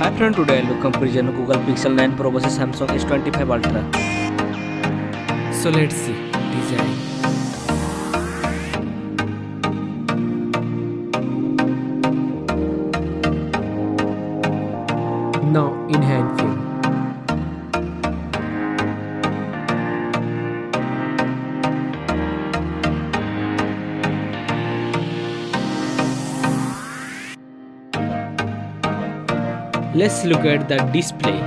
Hi friend, today I'll do comparison of Google Pixel 9 Pro versus Samsung S25 Ultra. So let's see design. Now in hand film. Let's look at the display.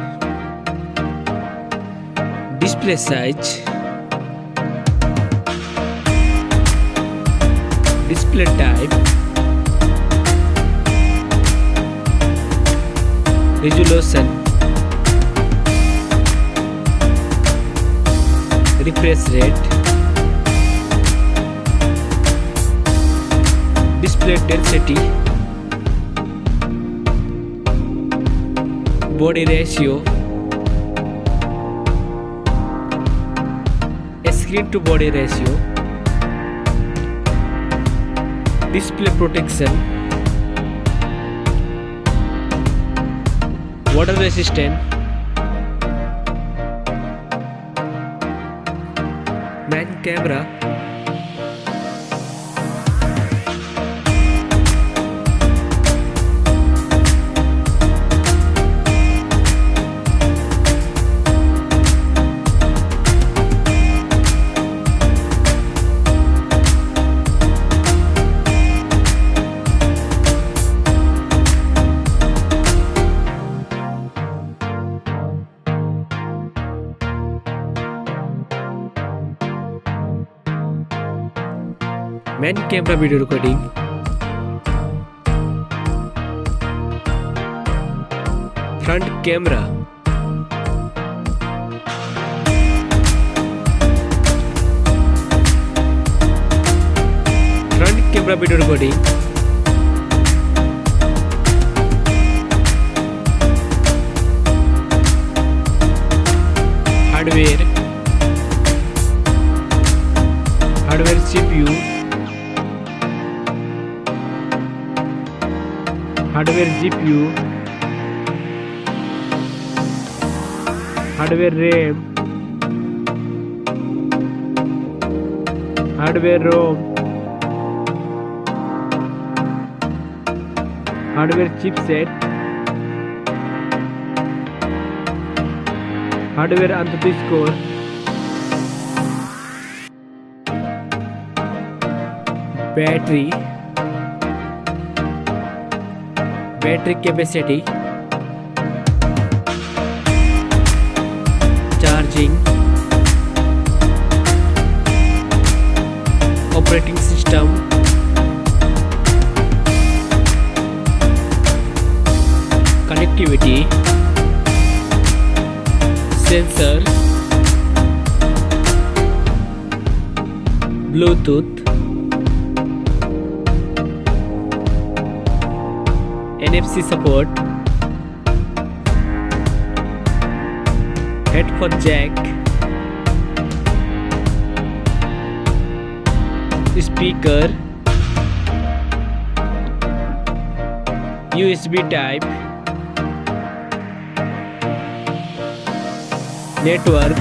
Display size, display type, resolution, refresh rate, display density, body ratio, screen to body ratio, display protection, water resistant, main camera, main camera video recording, front camera, front camera video recording, hardware CPU, hardware GPU, hardware RAM, hardware ROM, hardware chipset, hardware Antutu score, battery capacity, charging, operating system, connectivity, sensor, Bluetooth, NFC support, headphone jack, speaker, USB type, network,